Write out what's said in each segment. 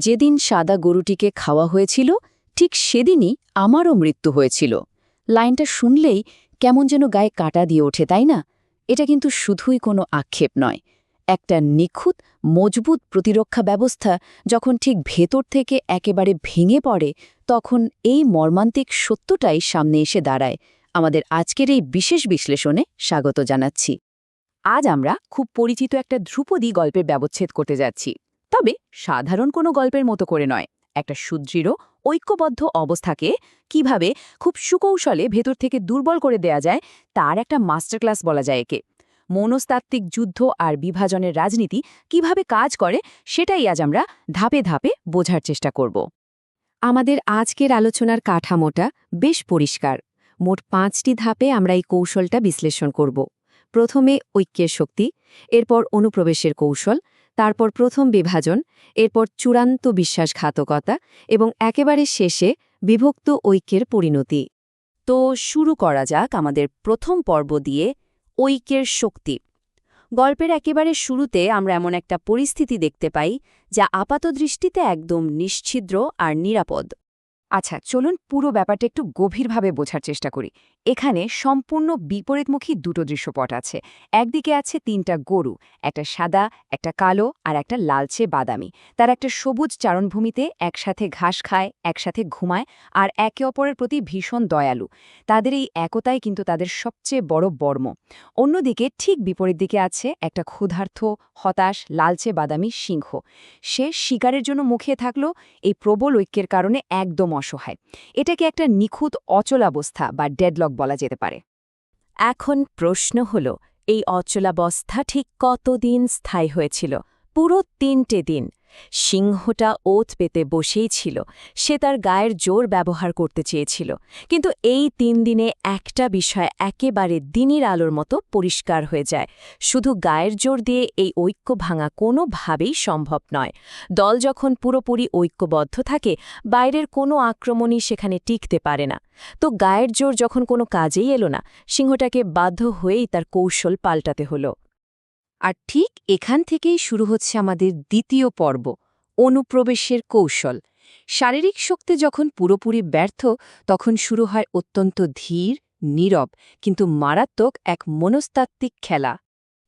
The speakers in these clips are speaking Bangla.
যেদিন সাদা গরুটিকে খাওয়া হয়েছিল ঠিক সেদিনই আমারও মৃত্যু হয়েছিল। লাইনটা শুনলেই কেমন যেন গায়ে কাঁটা দিয়ে ওঠে, তাই না? এটা কিন্তু শুধুই কোনো আক্ষেপ নয়, একটা নিখুঁত মজবুত প্রতিরক্ষা ব্যবস্থা যখন ঠিক ভেতর থেকে একেবারে ভেঙে পড়ে, তখন এই মর্মান্তিক সত্যটাই সামনে এসে দাঁড়ায়। আমাদের আজকের এই বিশেষ বিশ্লেষণে স্বাগত জানাচ্ছি। আজ আমরা খুব পরিচিত একটা ধ্রুপদী গল্পের ব্যবচ্ছেদ করতে যাচ্ছি, তবে সাধারণ কোনো গল্পের মতো করে নয়। একটা সুদৃঢ় ঐক্যবদ্ধ অবস্থাকে কিভাবে খুব সুকৌশলে ভেতর থেকে দুর্বল করে দেয়া যায়, তার একটা মাস্টার ক্লাস বলা যায় একে। মনস্তাত্ত্বিক যুদ্ধ আর বিভাজনের রাজনীতি কিভাবে কাজ করে, সেটাই আজ আমরা ধাপে ধাপে বোঝার চেষ্টা করব। আমাদের আজকের আলোচনার কাঠামোটা বেশ পরিষ্কার। মোট 5টি ধাপে আমরা এই কৌশলটা বিশ্লেষণ করব। প্রথমে ঐক্যের শক্তি, এরপর অনুপ্রবেশের কৌশল, তারপর প্রথম বিভাজন, এরপর চূড়ান্ত বিশ্বাসঘাতকতা এবং একেবারে শেষে বিভক্ত ঐক্যের পরিণতি। তো শুরু করা যাক আমাদের প্রথম পর্ব দিয়ে, ঐক্যের শক্তি। গল্পের একেবারে শুরুতে আমরা এমন একটা পরিস্থিতি দেখতে পাই যা আপাতদৃষ্টিতে একদম নিশ্ছিদ্র আর নিরাপদ। আচ্ছা, চলুন পুরো ব্যাপারটা একটু গভীরভাবে বোঝার চেষ্টা করি। এখানে সম্পূর্ণ বিপরীতমুখী দুটো দৃশ্যপট আছে। একদিকে আছে 3টা গরু, একটা সাদা, একটা কালো আর একটা লালচে বাদামি। তারা একটা সবুজ চারণভূমিতে একসাথে ঘাস খায়, একসাথে ঘুমায় আর একে অপরের প্রতি ভীষণ দয়ালু। তাদের এই একতাই কিন্তু তাদের সবচেয়ে বড় বর্ম। অন্যদিকে ঠিক বিপরীত দিকে আছে একটা ক্ষুধার্ত, হতাশ, লালচে বাদামি সিংহ। সে শিকারের জন্য মুখিয়ে থাকলো, এই প্রবল ঐক্যের কারণে একদম অসহায়। এটাকে একটা নিখুঁত অচলাবস্থা বা ডেডলক বলা যেতে পারে। এখন প্রশ্ন হল, এই অচলাবস্থা ঠিক কতদিন স্থায়ী হয়েছিল? পুরো 3টে দিন। সিংহটা ওত পেতে বসেই ছিল। সে তার গায়ের জোর ব্যবহার করতে চেয়েছিল, কিন্তু এই 3 দিনে একটা বিষয় একেবারে দিনের আলোর মতো পরিষ্কার হয়ে যায়। শুধু গায়ের জোর দিয়ে এই ঐক্য ভাঙা কোনোভাবেই সম্ভব নয়। দল যখন পুরোপুরি ঐক্যবদ্ধ থাকে, বাইরের কোনো আক্রমণই সেখানে টিকতে পারে না। তো গায়ের জোর যখন কোনো কাজেই এলো না, সিংহটাকে বাধ্য হয়েই তার কৌশল পাল্টাতে হলো। আর ঠিক এখান থেকেই শুরু হচ্ছে আমাদের দ্বিতীয় পর্ব, অনুপ্রবেশের কৌশল। শারীরিক শক্তি যখন পুরোপুরি ব্যর্থ, তখন শুরু হয় অত্যন্ত ধীর, নীরব কিন্তু মারাত্মক এক মনস্তাত্ত্বিক খেলা।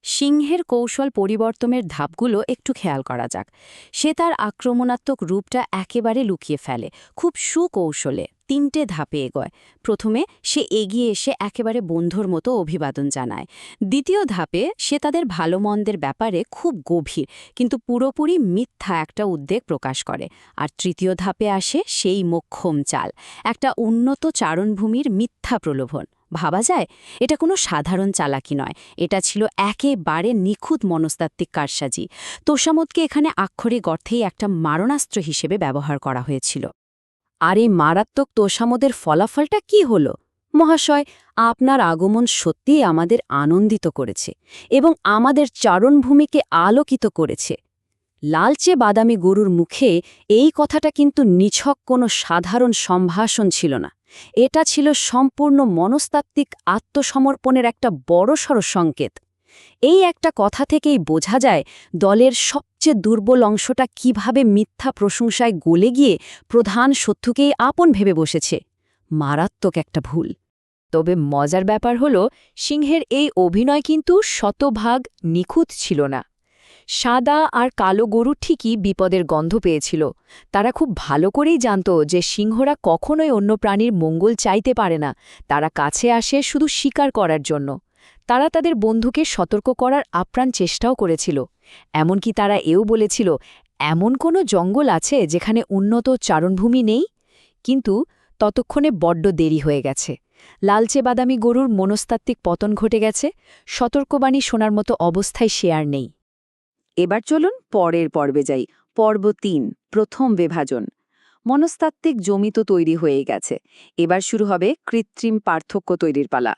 সিংহের কৌশল পরিবর্তনের ধাপগুলো একটু খেয়াল করা যাক। সে তার আক্রমণাত্মক রূপটা একেবারে লুকিয়ে ফেলে, খুব সুকৌশলে 3টে ধাপে এগোয়। প্রথমে সে এগিয়ে এসে একেবারে বন্ধুর মতো অভিবাদন জানায়। দ্বিতীয় ধাপে সে তাদের ভালো মন্দের ব্যাপারে খুব গভীর কিন্তু পুরোপুরি মিথ্যা একটা উদ্বেগ প্রকাশ করে। আর তৃতীয় ধাপে আসে সেই মোক্ষম চাল, একটা উন্নত চারণভূমির মিথ্যা প্রলোভন। ভাবা যায়, এটা কোনো সাধারণ চালাকি নয়, এটা ছিল একেবারে নিখুঁত মনস্তাত্ত্বিক কারসাজি। তোষামতকে এখানে আক্ষরিক অর্থেই একটা মারণাস্ত্র হিসেবে ব্যবহার করা হয়েছিল। আর এই মারাত্মক তোষামদের ফলাফলটা কি হলো? মহাশয়, আপনার আগমন সত্যিই আমাদের আনন্দিত করেছে এবং আমাদের চারণভূমিকে আলোকিত করেছে। লালচে বাদামি গরুর মুখে এই কথাটা কিন্তু নিছক কোনো সাধারণ সম্ভাষণ ছিল না। এটা ছিল সম্পূর্ণ মনস্তাত্ত্বিক আত্মসমর্পণের একটা বড়সড় সংকেত। এই একটা কথা থেকেই বোঝা যায় দলের সবচেয়ে দুর্বল অংশটা কিভাবে মিথ্যা প্রশংসায় গলে গিয়ে প্রধান শত্রুকেই আপন ভেবে বসেছে। মারাত্মক একটা ভুল। তবে মজার ব্যাপার হলো, সিংহের এই অভিনয় কিন্তু শতভাগ নিখুঁত ছিল না। সাদা আর কালো গরু ঠিকই বিপদের গন্ধ পেয়েছিল। তারা খুব ভালো করেই জানত যে সিংহরা কখনোই অন্য প্রাণীর মঙ্গল চাইতে পারে না। তারা কাছে আসে শুধু শিকার করার জন্য। তারা তাদের বন্ধুকে সতর্ক করার আপ্রাণ চেষ্টাও করেছিল। এমনকি তারা এও বলেছিল, এমন কোনো জঙ্গল আছে যেখানে উন্নত চারণভূমি নেই? কিন্তু ততক্ষণে বড্ড দেরি হয়ে গেছে। লালচে বাদামি গরুর মনস্তাত্ত্বিক পতন ঘটে গেছে। সতর্কবাণী শোনার মতো অবস্থায় সে আর নেই। এবার চলুন পরের পর্বে যাই। পর্ব 3, প্রথম বিভাজন। মনস্তাত্ত্বিক জমি তো তৈরি হয়ে গেছে, এবার শুরু হবে কৃত্রিম পার্থক্য তৈরির পালা।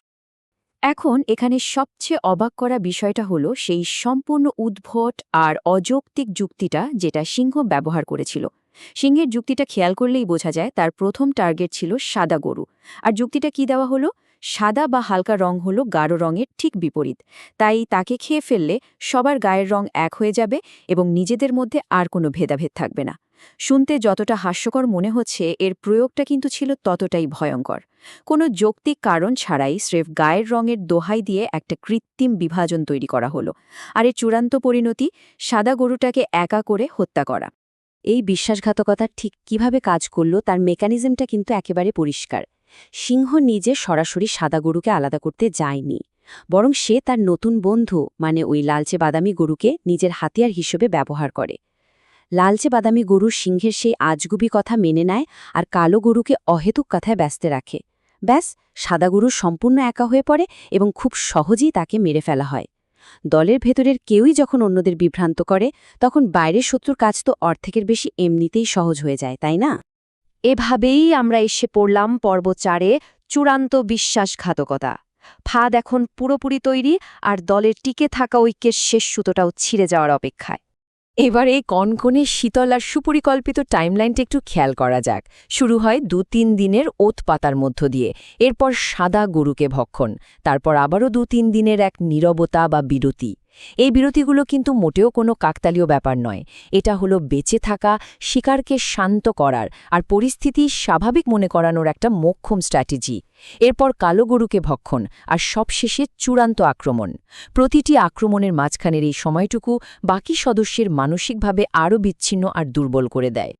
এখন এখানে সবচেয়ে অবাক করা বিষয়টা হলো সেই সম্পূর্ণ উদ্ভট আর অযৌক্তিক যুক্তিটা যেটা সিংহ ব্যবহার করেছিল। সিংহের যুক্তিটা খেয়াল করলেই বোঝা যায় তার প্রথম টার্গেট ছিল সাদা গরু। আর যুক্তিটা কি দেওয়া হলো? সাদা বা হালকা রং হলো গাঢ় রঙের ঠিক বিপরীত। তাই তাকে খেয়ে ফেললে সবার গায়ের রং এক হয়ে যাবে এবং নিজেদের মধ্যে আর কোনো ভেদাভেদ থাকবে না। শুনতে যতটা হাস্যকর মনে হচ্ছে এর প্রয়োগটা কিন্তু ছিল ততটাই ভয়ঙ্কর। কোনো যৌক্তিক কারণ ছাড়াই স্রেফ গায়ের রঙের দোহাই দিয়ে একটা কৃত্রিম বিভাজন তৈরি করা হলো। আর এর চূড়ান্ত পরিণতি সাদা গরুটাকে একা করে হত্যা করা। এই বিশ্বাসঘাতকতা ঠিক কিভাবে কাজ করল তার মেকানিজমটা কিন্তু একেবারে পরিষ্কার। সিংহ নিজে সরাসরি সাদা গরুকে আলাদা করতে যায়নি, বরং সে তার নতুন বন্ধু মানে ওই লালচে বাদামি গরুকে নিজের হাতিয়ার হিসেবে ব্যবহার করে। লালচে বাদামি গরু সিংহের সেই আজগুবি কথা মেনে নেয় আর কালো গরুকে অহেতুক কথায় ব্যস্ত রাখে। ব্যাস, সাদা গরু সম্পূর্ণ একা হয়ে পড়ে এবং খুব সহজেই তাকে মেরে ফেলা হয়। দলের ভেতরের কেউই যখন অন্যদের বিভ্রান্ত করে, তখন বাইরের শত্রুর কাজ তো অর্ধেকের বেশি এমনিতেই সহজ হয়ে যায়, তাই না? এভাবেই আমরা এসে পড়লাম পর্ব 4-এ, চূড়ান্ত বিশ্বাসঘাতকতা। ফাঁদ এখন পুরোপুরি তৈরি আর দলের টিকে থাকা ঐক্যের শেষ সুতোটাও ছিঁড়ে যাওয়ার অপেক্ষায়। এবার এই কনকনে শীতল আর সুপরিকল্পিত টাইমলাইনটা একটু খেয়াল করা যাক। শুরু হয় ২-৩ দিনের ওত পাতার মধ্য দিয়ে, এরপর সাদা গরুকে ভক্ষণ, তারপর আবারও ২-৩ দিনের এক নীরবতা বা বিরতি। এই বিরতিগুলো কিন্তু মোটেও কোনো কাকতালীয় ব্যাপার নয়। এটা হলো বেঁচে থাকা, শিকারকে শান্ত করার আর পরিস্থিতি স্বাভাবিক মনে করানোর একটা মোক্ষম স্ট্র্যাটেজি। এরপর কালো গরুকে ভক্ষণ আর সবশেষে চূড়ান্ত আক্রমণ। প্রতিটি আক্রমণের মাঝখানের এই সময়টুকু বাকি সদস্যের মানসিকভাবে আরও বিচ্ছিন্ন আর দুর্বল করে দেয়।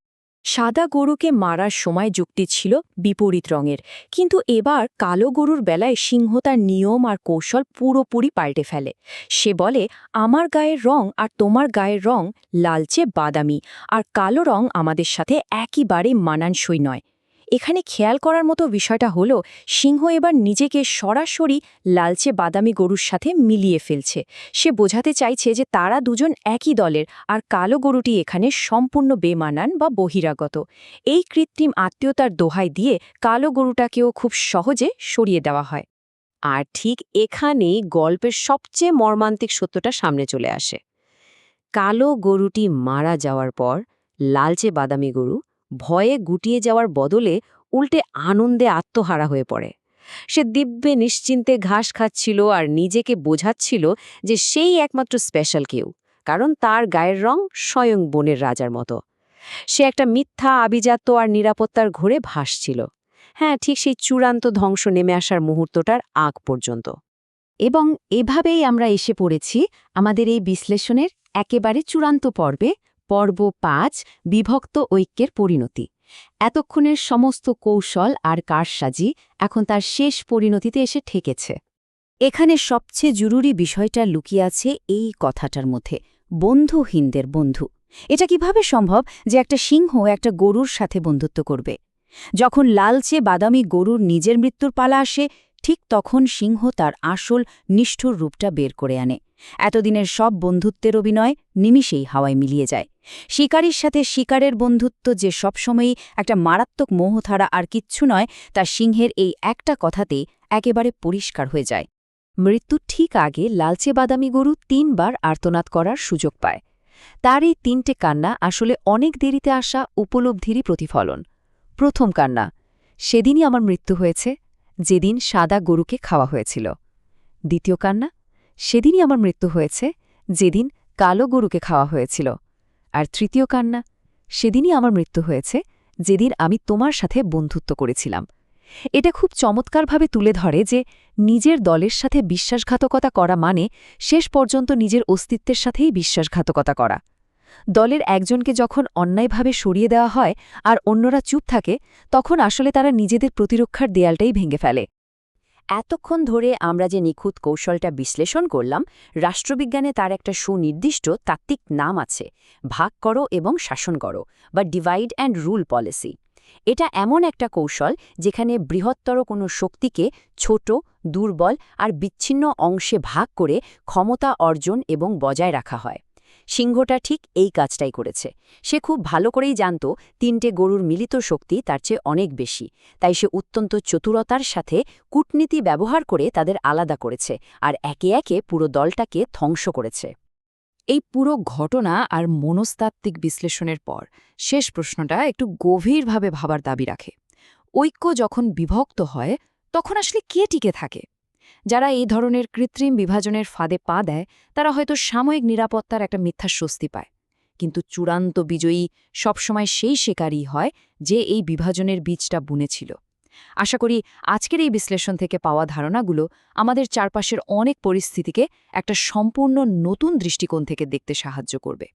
সাদা গরুকে মারার সময় যুক্তি ছিল বিপরীত রঙের, কিন্তু এবার কালো গরুর বেলায় সিংহ তার নিয়ম আর কৌশল পুরোপুরি পাল্টে ফেলে। সে বলে, আমার গায়ের রং আর তোমার গায়ের রং লালচে বাদামি, আর কালো রং আমাদের সাথে একেবারে মানানসই নয়। এখানে খেয়াল করার মতো বিষয়টা হলো, সিংহ এবার নিজেকে সরাসরি লালচে বাদামি গরুর সাথে মিলিয়ে ফেলছে। সে বোঝাতে চাইছে যে তারা দুজন একই দলের, আর কালো গরুটি এখানে সম্পূর্ণ বেমানান বা বহিরাগত। এই কৃত্রিম আত্মীয়তার দোহাই দিয়ে কালো গরুটাকেও খুব সহজে সরিয়ে দেওয়া হয়। আর ঠিক এখানেই গল্পের সবচেয়ে মর্মান্তিক সত্যটা সামনে চলে আসে। কালো গরুটি মারা যাওয়ার পর লালচে বাদামি গরু ভয়ে গুটিয়ে যাওয়ার বদলে উল্টে আনন্দে আত্মহারা হয়ে পড়ে। সে দিব্যে নিশ্চিন্তে ঘাস খাচ্ছিল আর নিজেকে বোঝাচ্ছিল যে সেই একমাত্র স্পেশাল কেউ, কারণ তার গায়ের রং স্বয়ং বনের রাজার মতো। সে একটা মিথ্যা আভিজাত্য আর নিরাপত্তার ঘোরে ভাসছিল। হ্যাঁ, ঠিক সেই চূড়ান্ত ধ্বংস নেমে আসার মুহূর্তটার আগ পর্যন্ত। এবং এভাবেই আমরা এসে পড়েছি আমাদের এই বিশ্লেষণের একেবারে চূড়ান্ত পর্বে, পর্ব 5, বিভক্ত ঐক্যের পরিণতি। এতক্ষণের সমস্ত কৌশল আর কারসাজি এখন তার শেষ পরিণতিতে এসে ঠেকেছে। এখানে সবচেয়ে জরুরি বিষয়টা লুকিয়ে আছে এই কথাটার মধ্যে, বন্ধুহীনদের বন্ধু। এটা কিভাবে সম্ভব যে একটা সিংহ একটা গরুর সাথে বন্ধুত্ব করবে? যখন লালচে বাদামি গরুর নিজের মৃত্যুর পালা আসে, ঠিক তখন সিংহ তার আসল নিষ্ঠুর রূপটা বের করে আনে। এতদিনের সব বন্ধুত্বের অভিনয় নিমিষেই হাওয়ায় মিলিয়ে যায়। শিকারীর সাথে শিকারের বন্ধুত্ব যে সবসময়ই একটা মারাত্মক মোহধারা আর কিচ্ছু নয়, তা সিংহের এই একটা কথাতেই একেবারে পরিষ্কার হয়ে যায়। মৃত্যুর ঠিক আগে লালচে বাদামি গরু 3 বার আর্তনাদ করার সুযোগ পায়। তার এই 3টে কান্না আসলে অনেক দেরিতে আসা উপলব্ধিরই প্রতিফলন। প্রথম কান্না, সেদিনই আমার মৃত্যু হয়েছে, যেদিন সাদা গরুকে খাওয়া হয়েছিল। দ্বিতীয় কান্না, সেদিনই আমার মৃত্যু হয়েছে, যেদিন কালো গরুকে খাওয়া হয়েছিল। আর তৃতীয় কান্না, সেদিনই আমার মৃত্যু হয়েছে, যেদিন আমি তোমার সাথে বন্ধুত্ব করেছিলাম। এটা খুব চমৎকারভাবে তুলে ধরে যে নিজের দলের সাথে বিশ্বাসঘাতকতা করা মানে শেষ পর্যন্ত নিজের অস্তিত্বের সাথেই বিশ্বাসঘাতকতা করা। দলের একজনকে যখন অন্যায়ভাবে সরিয়ে দেওয়া হয় আর অন্যরা চুপ থাকে, তখন আসলে তারা নিজেদের প্রতিরক্ষার দেয়ালটাই ভেঙে ফেলে। এতক্ষণ ধরে আমরা যে নিখুঁত কৌশলটা বিশ্লেষণ করলাম, রাষ্ট্রবিজ্ঞানে তার একটা সুনির্দিষ্ট তাত্ত্বিক নাম আছে, ভাগ করো এবং শাসন করো বা ডিভাইড অ্যান্ড রুল পলিসি। এটা এমন একটা কৌশল যেখানে বৃহত্তর কোনো শক্তিকে ছোট, দুর্বল আর বিচ্ছিন্ন অংশে ভাগ করে ক্ষমতা অর্জন এবং বজায় রাখা হয়। সিংহটা ঠিক এই কাজটাই করেছে। সে খুব ভালো করেই জানত 3টে গরুর মিলিত শক্তি তার চেয়ে অনেক বেশি, তাই সে অত্যন্ত চতুরতার সাথে কূটনীতি ব্যবহার করে তাদের আলাদা করেছে আর একে একে পুরো দলটাকে ধ্বংস করেছে। এই পুরো ঘটনা আর মনস্তাত্ত্বিক বিশ্লেষণের পর শেষ প্রশ্নটা একটু গভীরভাবে ভাবার দাবি রাখে। ঐক্য যখন বিভক্ত হয়, তখন আসলে কে টিকে থাকে? যারা এই ধরনের কৃত্রিম বিভাজনের ফাঁদে পা দেয়, তারা হয়তো সাময়িক নিরাপত্তার একটা মিথ্যা স্বস্তি পায়, কিন্তু চূড়ান্ত বিজয়ী সবসময় সেই শিকারই হয় যে এই বিভাজনের বীজটা বুনেছিল। আশা করি আজকের এই বিশ্লেষণ থেকে পাওয়া ধারণাগুলো আমাদের চারপাশের অনেক পরিস্থিতিকে একটা সম্পূর্ণ নতুন দৃষ্টিকোণ থেকে দেখতে সাহায্য করবে।